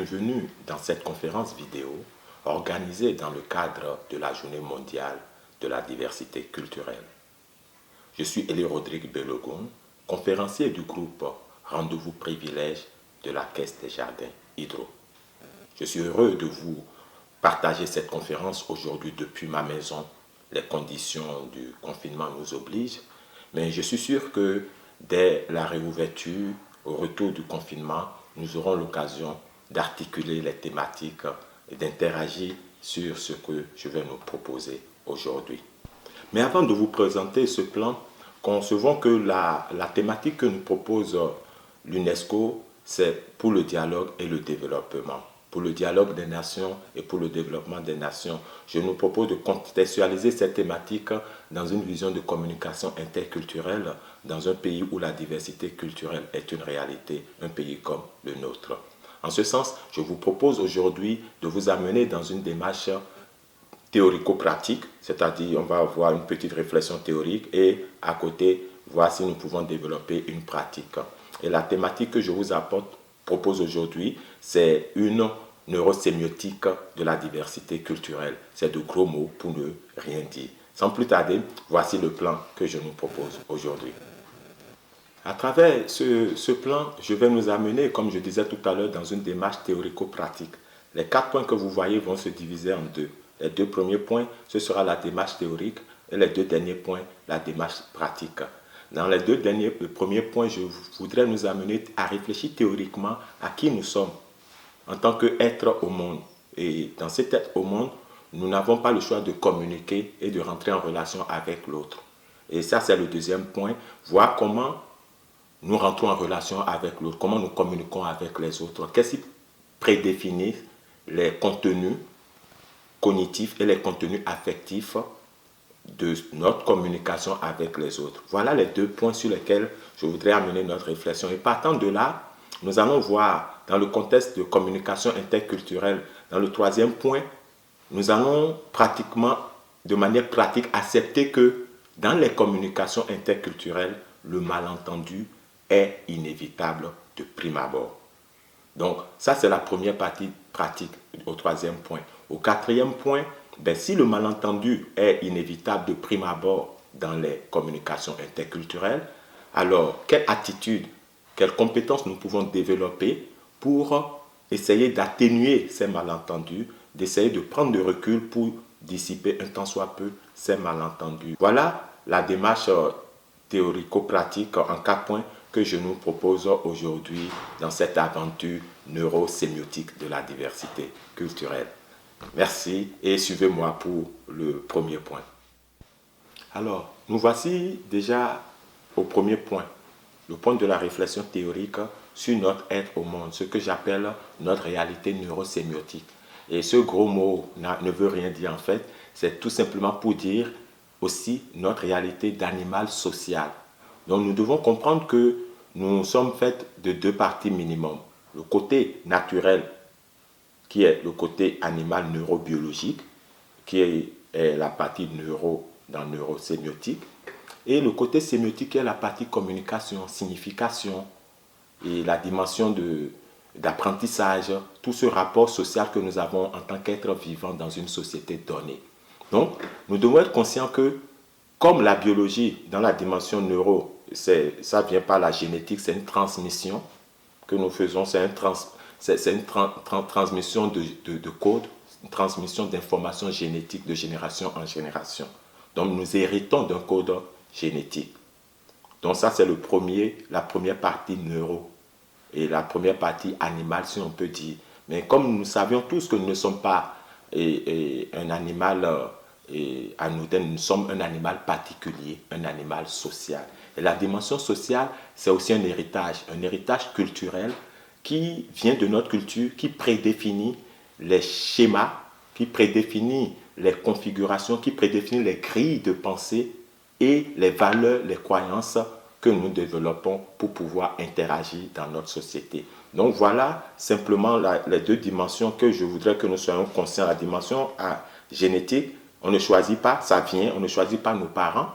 bienvenue dans cette conférence vidéo organisée dans le cadre de la Journée mondiale de la diversité culturelle. Je suis Elie Rodrigue Belogun, conférencier du groupe Rendez-vous Privilèges de la Caisse des Jardins Hydro. Je suis heureux de vous partager cette conférence aujourd'hui depuis ma maison. Les conditions du confinement nous obligent, mais je suis sûr que dès la réouverture, au retour du confinement, nous aurons l'occasion d'articuler les thématiques et d'interagir sur ce que je vais nous proposer aujourd'hui. Mais avant de vous présenter ce plan, concevons que la thématique que nous propose l'UNESCO, c'est pour le dialogue et le développement. Pour le dialogue des nations et pour le développement des nations. Je nous propose de contextualiser cette thématique dans une vision de communication interculturelle dans un pays où la diversité culturelle est une réalité, un pays comme le nôtre. En ce sens, je vous propose aujourd'hui de vous amener dans une démarche théorico-pratique, c'est-à-dire on va avoir une petite réflexion théorique et à côté, voir si nous pouvons développer une pratique. Et la thématique que je vous propose aujourd'hui, c'est une neurosémiotique de la diversité culturelle. C'est de gros mots pour ne rien dire. Sans plus tarder, voici le plan que je nous propose aujourd'hui. À travers ce plan, je vais nous amener, comme je disais tout à l'heure, dans une démarche théorico-pratique. Les 4 points que vous voyez vont se diviser en 2. Les 2 premiers points, ce sera la démarche théorique et les 2 derniers points, la démarche pratique. Dans les 2 premiers points, je voudrais nous amener à réfléchir théoriquement à qui nous sommes en tant qu'être au monde. Et dans cet être au monde, nous n'avons pas le choix de communiquer et de rentrer en relation avec l'autre. Et ça, c'est le deuxième point, voir comment nous rentrons en relation avec l'autre, comment nous communiquons avec les autres, qu'est-ce qui prédéfinit les contenus cognitifs et les contenus affectifs de notre communication avec les autres. Voilà les 2 points sur lesquels je voudrais amener notre réflexion. Et partant de là, nous allons voir dans le contexte de communication interculturelle, dans le 3e point, nous allons pratiquement, de manière pratique, accepter que dans les communications interculturelles, le malentendu est inévitable de prime abord. Donc, ça, c'est la première partie pratique au 3e point. Au 4e point, si le malentendu est inévitable de prime abord dans les communications interculturelles, alors quelle attitude, quelles compétences nous pouvons développer pour essayer d'atténuer ces malentendus, d'essayer de prendre du recul pour dissiper un tant soit peu ces malentendus. Voilà la démarche théorico-pratique en 4 points que je nous propose aujourd'hui dans cette aventure neurosémiotique de la diversité culturelle. Merci et suivez-moi pour le premier point. Alors, nous voici déjà au premier point, le point de la réflexion théorique sur notre être au monde, ce que j'appelle notre réalité neurosémiotique. Et ce gros mot ne veut rien dire en fait, c'est tout simplement pour dire aussi notre réalité d'animal social. Donc nous devons comprendre que nous sommes faits de 2 parties minimum. Le côté naturel, qui est le côté animal neurobiologique, qui est la partie dans neurosémiotique, et le côté sémiotique qui est la partie communication, signification, et la dimension d'apprentissage, tout ce rapport social que nous avons en tant qu'être vivant dans une société donnée. Donc, nous devons être conscients que, comme la biologie, dans la dimension neuro, ça vient par la génétique, c'est une transmission que nous faisons, c'est une transmission de code, une transmission d'informations génétiques de génération en génération. Donc nous héritons d'un code génétique. Donc ça c'est la première partie neuro et la première partie animale si on peut dire. Mais comme nous savions tous que nous ne sommes pas un animal anodin, nous sommes un animal particulier, un animal social. Et la dimension sociale, c'est aussi un héritage culturel qui vient de notre culture, qui prédéfinit les schémas, qui prédéfinit les configurations, qui prédéfinit les grilles de pensée et les valeurs, les croyances que nous développons pour pouvoir interagir dans notre société. Donc voilà simplement les 2 dimensions que je voudrais que nous soyons conscients. La dimension génétique, on ne choisit pas, ça vient, on ne choisit pas nos parents,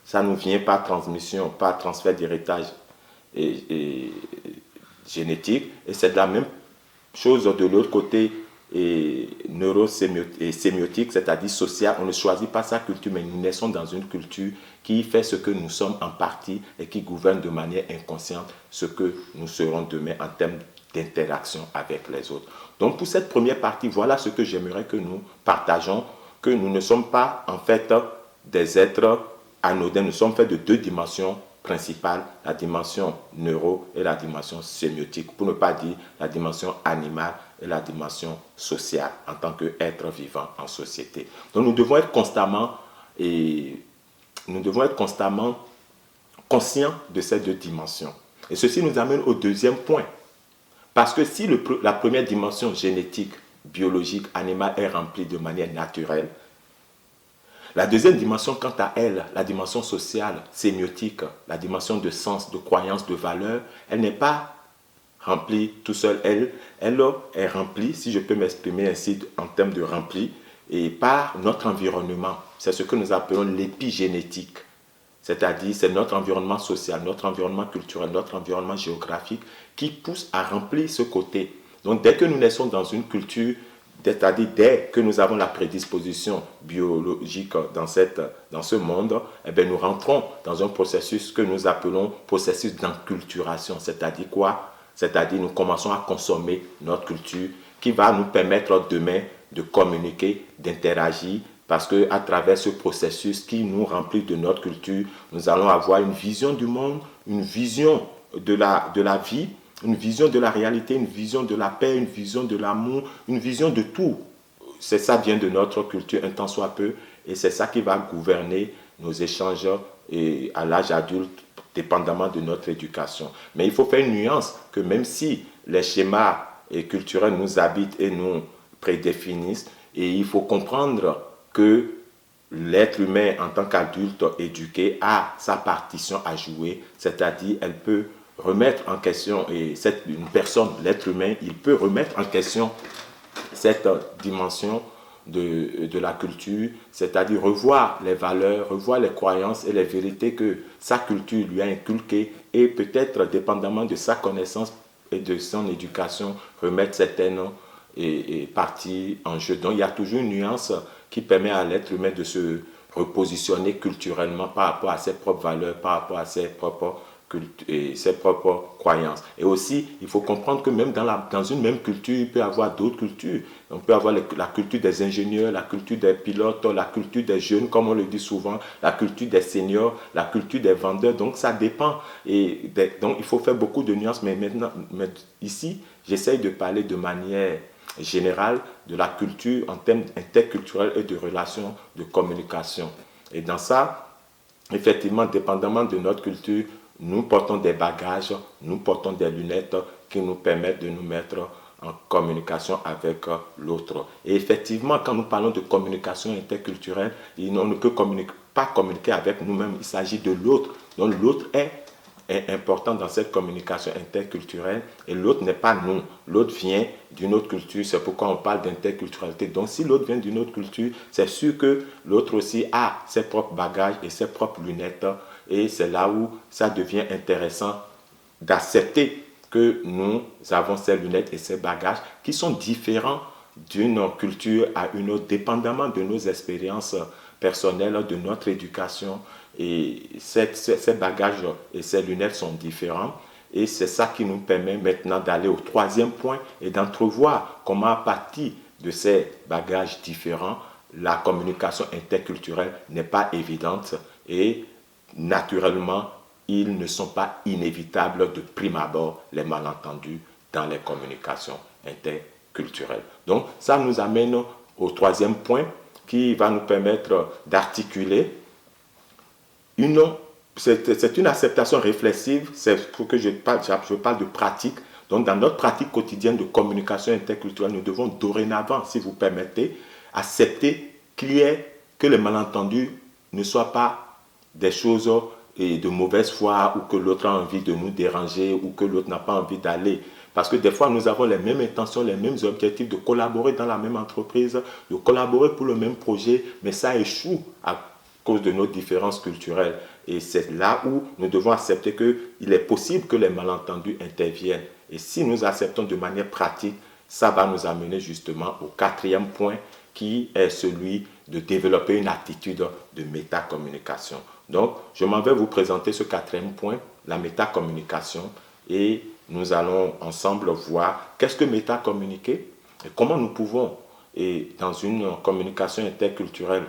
ça nous vient par transmission, par transfert d'héritage et génétique, et c'est de la même chose de l'autre côté et neurosémiotique, c'est-à-dire social. On ne choisit pas sa culture, mais nous naissons dans une culture qui fait ce que nous sommes en partie et qui gouverne de manière inconsciente ce que nous serons demain en termes d'interaction avec les autres. Donc pour cette première partie, voilà ce que j'aimerais que nous partageons, que nous ne sommes pas en fait des êtres anodins, nous sommes faits de deux dimensions principales, la dimension neuro et la dimension sémiotique, pour ne pas dire la dimension animale et la dimension sociale en tant qu'être vivant en société. Donc nous devons être constamment conscients de ces deux dimensions. Et ceci nous amène au deuxième point. Parce que si la première dimension génétique, biologique, animale est remplie de manière naturelle, la deuxième dimension, quant à elle, la dimension sociale, sémiotique, la dimension de sens, de croyance, de valeur, elle n'est pas remplie tout seul. Elle est remplie, si je peux m'exprimer ainsi en termes de remplie, et par notre environnement. C'est ce que nous appelons l'épigénétique. C'est-à-dire, c'est notre environnement social, notre environnement culturel, notre environnement géographique qui pousse à remplir ce côté. Donc, dès que nous naissons dans une culture, c'est-à-dire dès que nous avons la prédisposition biologique dans ce monde, eh bien, nous rentrons dans un processus que nous appelons processus d'enculturation. C'est-à-dire quoi? C'est-à-dire nous commençons à consommer notre culture qui va nous permettre demain de communiquer, d'interagir, parce qu'à travers ce processus qui nous remplit de notre culture, nous allons avoir une vision du monde, une vision de la vie, une vision de la réalité, une vision de la paix, une vision de l'amour, une vision de tout. C'est ça vient de notre culture, un tant soit peu, et c'est ça qui va gouverner nos échanges à l'âge adulte, dépendamment de notre éducation. Mais il faut faire une nuance que même si les schémas culturels nous habitent et nous prédéfinissent, et il faut comprendre que l'être humain en tant qu'adulte éduqué a sa partition à jouer, c'est-à-dire elle peut remettre en question, et une personne, l'être humain, il peut remettre en question cette dimension de la culture, c'est-à-dire revoir les valeurs, revoir les croyances et les vérités que sa culture lui a inculquées et peut-être, dépendamment de sa connaissance et de son éducation, remettre certaines parties en jeu. Donc il y a toujours une nuance qui permet à l'être humain de se repositionner culturellement par rapport à ses propres valeurs, par rapport à ses propres croyances. Et aussi, il faut comprendre que même dans une même culture, il peut y avoir d'autres cultures. On peut avoir la culture des ingénieurs, la culture des pilotes, la culture des jeunes, comme on le dit souvent, la culture des seniors, la culture des vendeurs. Donc, ça dépend. Donc, il faut faire beaucoup de nuances. Mais ici, j'essaye de parler de manière générale de la culture en termes interculturels et de relations de communication. Et dans ça, effectivement, dépendamment de notre culture, nous portons des bagages, nous portons des lunettes qui nous permettent de nous mettre en communication avec l'autre. Et effectivement, quand nous parlons de communication interculturelle, on ne peut pas communiquer avec nous-mêmes, il s'agit de l'autre. Donc l'autre est important dans cette communication interculturelle et l'autre n'est pas nous. L'autre vient d'une autre culture, c'est pourquoi on parle d'interculturalité. Donc si l'autre vient d'une autre culture, c'est sûr que l'autre aussi a ses propres bagages et ses propres lunettes. Et c'est là où ça devient intéressant d'accepter que nous avons ces lunettes et ces bagages qui sont différents d'une culture à une autre, dépendamment de nos expériences personnelles, de notre éducation. Et ces bagages et ces lunettes sont différents. Et c'est ça qui nous permet maintenant d'aller au troisième point et d'entrevoir comment à partir de ces bagages différents, la communication interculturelle n'est pas évidente et naturellement, ils ne sont pas inévitables de prime abord, les malentendus dans les communications interculturelles. Donc, ça nous amène au troisième point qui va nous permettre d'articuler c'est une acceptation réflexive, c'est pour que je parle de pratique. Donc, dans notre pratique quotidienne de communication interculturelle, nous devons dorénavant, si vous permettez, accepter que les malentendus ne soient pas des choses de mauvaise foi ou que l'autre a envie de nous déranger ou que l'autre n'a pas envie d'aller. Parce que des fois, nous avons les mêmes intentions, les mêmes objectifs de collaborer dans la même entreprise, de collaborer pour le même projet, mais ça échoue à cause de nos différences culturelles. Et c'est là où nous devons accepter qu'il est possible que les malentendus interviennent. Et si nous acceptons de manière pratique ça va nous amener justement au quatrième point qui est celui de développer une attitude de métacommunication. Donc, je m'en vais vous présenter ce quatrième point, la métacommunication, et nous allons ensemble voir qu'est-ce que métacommuniquer et comment nous pouvons, et dans une communication interculturelle,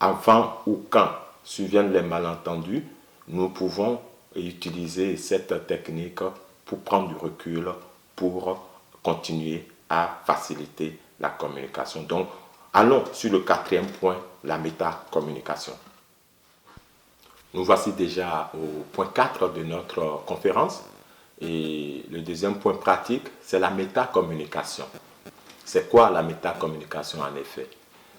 avant ou quand surviennent les malentendus, nous pouvons utiliser cette technique pour prendre du recul, pour continuer à faciliter la communication. Donc, allons sur le quatrième point, la métacommunication. Nous voici déjà au point 4 de notre conférence. Et le deuxième point pratique, c'est la métacommunication. C'est quoi la métacommunication en effet?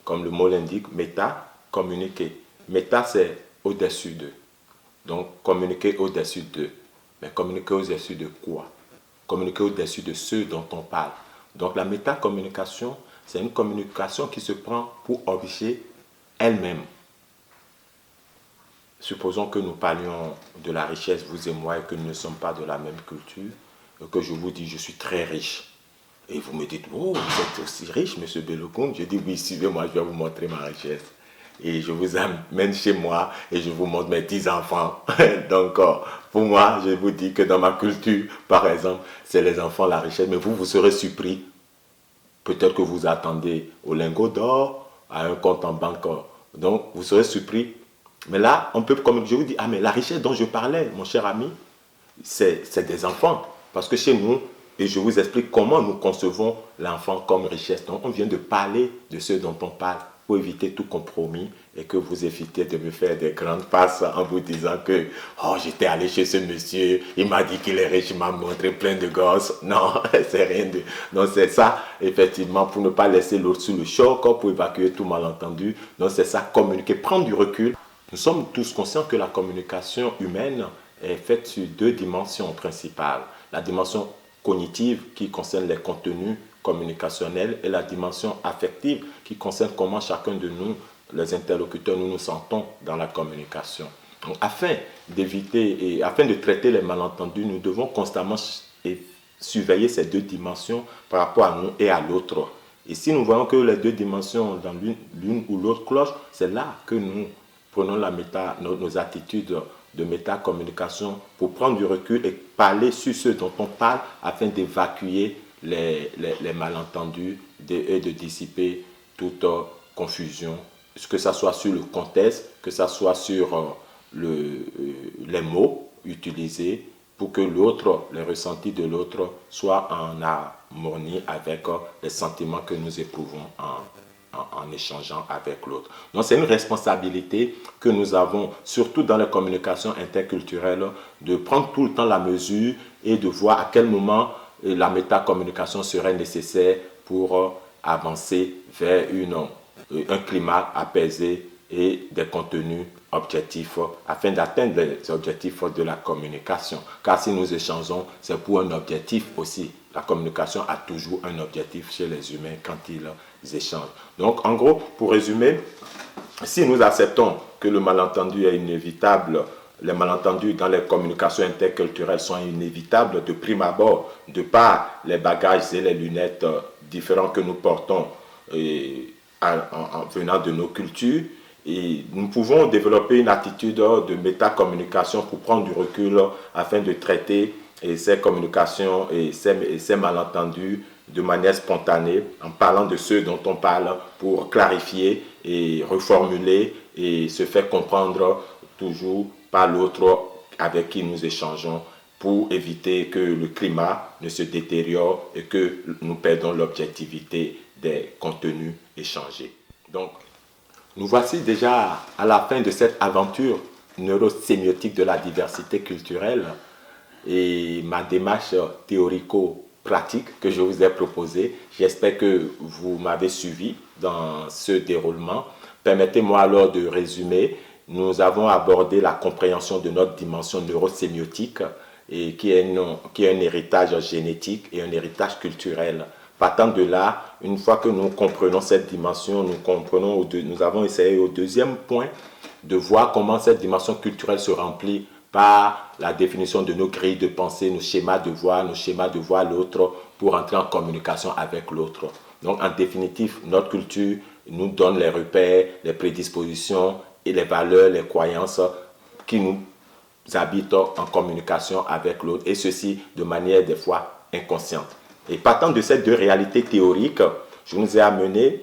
Comme le mot l'indique, méta, communiquer. Méta, c'est au-dessus d'eux. Donc, communiquer au-dessus d'eux. Mais communiquer au-dessus de quoi? Communiquer au-dessus de ceux dont on parle. Donc, la métacommunication, c'est une communication qui se prend pour objet elle-même. Supposons que nous parlions de la richesse, vous et moi, et que nous ne sommes pas de la même culture, et que je vous dis, je suis très riche. Et vous me dites, oh, vous êtes aussi riche, monsieur Bellogun. Je dis, oui, suivez-moi, je vais vous montrer ma richesse. Et je vous amène chez moi et je vous montre mes 10 enfants. Donc, pour moi, je vous dis que dans ma culture, par exemple, c'est les enfants la richesse. Mais vous serez surpris. Peut-être que vous attendez au lingot d'or, à un compte en banque. Donc, vous serez surpris. Mais là, on peut, comme je vous dis, ah, mais la richesse dont je parlais, mon cher ami, c'est des enfants. Parce que chez nous, et je vous explique comment nous concevons l'enfant comme richesse. Donc, on vient de parler de ce dont on parle pour éviter tout compromis et que vous évitez de me faire des grandes passes en vous disant que oh, j'étais allé chez ce monsieur, il m'a dit qu'il est riche, il m'a montré plein de gosses. Non, c'est rien de... Donc, c'est ça, effectivement, pour ne pas laisser l'autre sous le choc, pour évacuer tout malentendu. Donc, c'est ça, communiquer, prendre du recul. Nous sommes tous conscients que la communication humaine est faite sur deux dimensions principales. La dimension cognitive qui concerne les contenus communicationnels et la dimension affective qui concerne comment chacun de nous, les interlocuteurs, nous nous sentons dans la communication. Donc, afin d'éviter et afin de traiter les malentendus, nous devons constamment surveiller ces deux dimensions par rapport à nous et à l'autre. Et si nous voyons que les deux dimensions dans l'une ou l'autre cloche, c'est là que nous prenons nos attitudes de métacommunication pour prendre du recul et parler sur ce dont on parle afin d'évacuer les malentendus et de dissiper toute confusion, que ce soit sur le contexte, que ce soit sur les mots utilisés pour que l'autre, les ressentis de l'autre soient en harmonie avec les sentiments que nous éprouvons en échangeant avec l'autre. Donc, c'est une responsabilité que nous avons, surtout dans les communications interculturelles, de prendre tout le temps la mesure et de voir à quel moment la métacommunication serait nécessaire pour avancer vers un climat apaisé et des contenus objectifs afin d'atteindre les objectifs de la communication. Car si nous échangeons, c'est pour un objectif aussi. La communication a toujours un objectif chez les humains quand ils échangent. Donc, en gros, pour résumer, si nous acceptons que le malentendu est inévitable, les malentendus dans les communications interculturelles sont inévitables de prime abord, de par les bagages et les lunettes différents que nous portons en venant de nos cultures. Et nous pouvons développer une attitude de métacommunication pour prendre du recul afin de traiter ces communications et ces malentendus de manière spontanée en parlant de ceux dont on parle pour clarifier et reformuler et se faire comprendre toujours par l'autre avec qui nous échangeons pour éviter que le climat ne se détériore et que nous perdons l'objectivité des contenus échangés. Donc, nous voici déjà à la fin de cette aventure neurosémiotique de la diversité culturelle et ma démarche théorico-pratique que je vous ai proposée. J'espère que vous m'avez suivi dans ce déroulement. Permettez-moi alors de résumer. Nous avons abordé la compréhension de notre dimension neurosémiotique et qui est un héritage génétique et un héritage culturel. Partant de là, une fois que nous comprenons cette dimension, nous avons essayé au deuxième point de voir comment cette dimension culturelle se remplit par la définition de nos grilles de pensée, nos schémas de voir l'autre pour entrer en communication avec l'autre. Donc en définitive, notre culture nous donne les repères, les prédispositions et les valeurs, les croyances qui nous habitent en communication avec l'autre, et ceci de manière des fois inconsciente. Et partant de ces deux réalités théoriques, je nous ai amené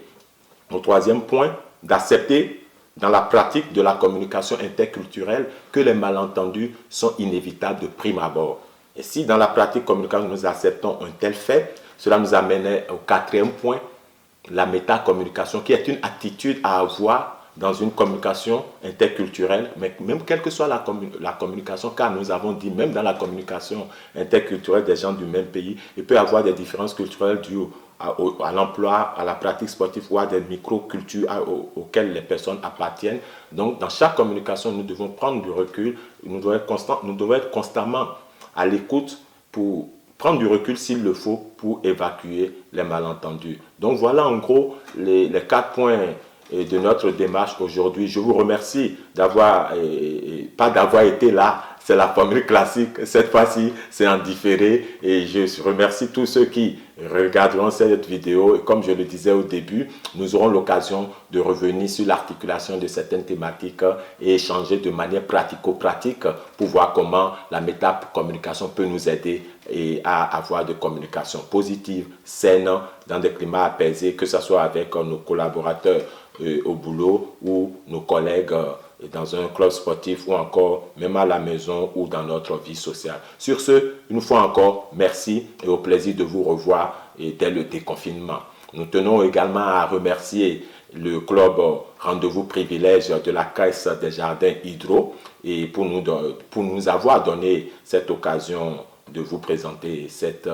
au troisième point, d'accepter dans la pratique de la communication interculturelle que les malentendus sont inévitables de prime abord. Et si dans la pratique communicative nous acceptons un tel fait, cela nous amène au quatrième point, la métacommunication, qui est une attitude à avoir dans une communication interculturelle, mais même quelle que soit la communication, car nous avons dit, même dans la communication interculturelle des gens du même pays, il peut y avoir des différences culturelles dues à l'emploi, à la pratique sportive ou à des micro-cultures auxquelles les personnes appartiennent. Donc, dans chaque communication, nous devons prendre du recul, nous devons être constamment à l'écoute pour prendre du recul s'il le faut pour évacuer les malentendus. Donc, voilà en gros les 4 points de notre démarche aujourd'hui. Je vous remercie pas d'avoir été là. C'est la formule classique. Cette fois-ci, c'est en différé. Et je remercie tous ceux qui regarderont cette vidéo. Et comme je le disais au début, nous aurons l'occasion de revenir sur l'articulation de certaines thématiques et échanger de manière pratico-pratique pour voir comment la métacommunication peut nous aider à avoir de communication positive, saine, dans des climats apaisés, que ce soit avec nos collaborateurs au boulot ou nos collègues dans un club sportif ou encore même à la maison ou dans notre vie sociale. Sur ce, une fois encore, merci et au plaisir de vous revoir dès le déconfinement. Nous tenons également à remercier le club Rendez-vous Privilège de la Caisse des Jardins Hydro et pour nous avoir donné cette occasion de vous présenter cette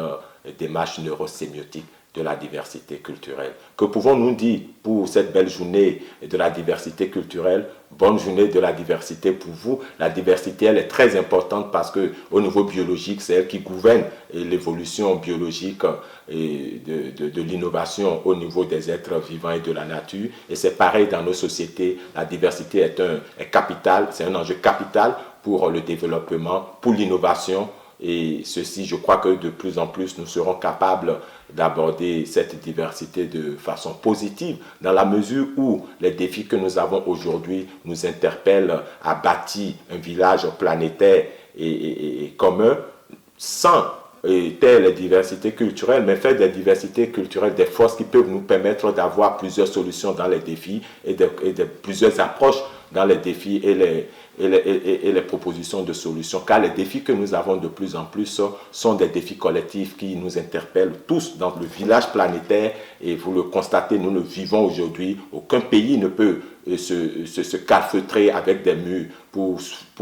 démarche neurosémiotique de la diversité culturelle. Que pouvons-nous dire pour cette belle journée de la diversité culturelle? Bonne journée de la diversité pour vous. La diversité, elle est très importante parce qu'au niveau biologique, c'est elle qui gouverne l'évolution biologique et de l'innovation au niveau des êtres vivants et de la nature. Et c'est pareil dans nos sociétés. La diversité est capitale, c'est un enjeu capital pour le développement, pour l'innovation. Et ceci, je crois que de plus en plus, nous serons capables d'aborder cette diversité de façon positive, dans la mesure où les défis que nous avons aujourd'hui nous interpellent à bâtir un village planétaire et commun, sans telle diversité culturelle, mais faire des diversités culturelles des forces qui peuvent nous permettre d'avoir plusieurs solutions dans les défis et plusieurs approches dans les défis et les propositions de solutions, car les défis que nous avons de plus en plus sont des défis collectifs qui nous interpellent tous dans le village planétaire, et vous le constatez, nous le vivons aujourd'hui. Aucun pays ne peut se calfeutrer avec des murs pour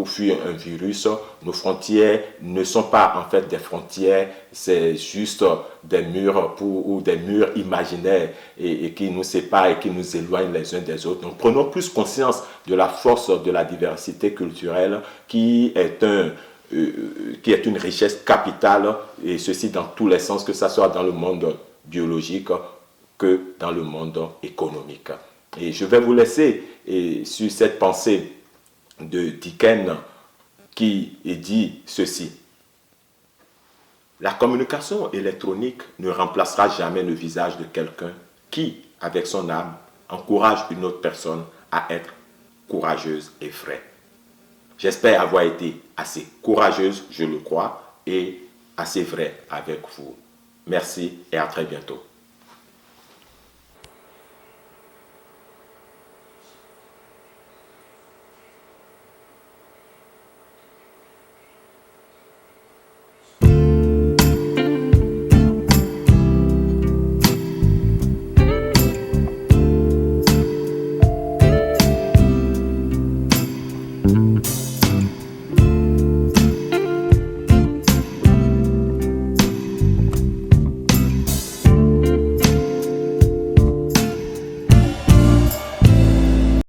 fuir un virus. Nos frontières ne sont pas en fait des frontières, c'est juste des murs ou des murs imaginaires et qui nous séparent et qui nous éloignent les uns des autres. Donc prenons plus conscience de la force de la diversité culturelle qui est une richesse capitale, et ceci dans tous les sens, que ce soit dans le monde biologique que dans le monde économique. Et je vais vous laisser sur cette pensée de Dickens qui dit ceci. La communication électronique ne remplacera jamais le visage de quelqu'un qui, avec son âme, encourage une autre personne à être courageuse et vraie. J'espère avoir été assez courageuse, je le crois, et assez vraie avec vous. Merci et à très bientôt.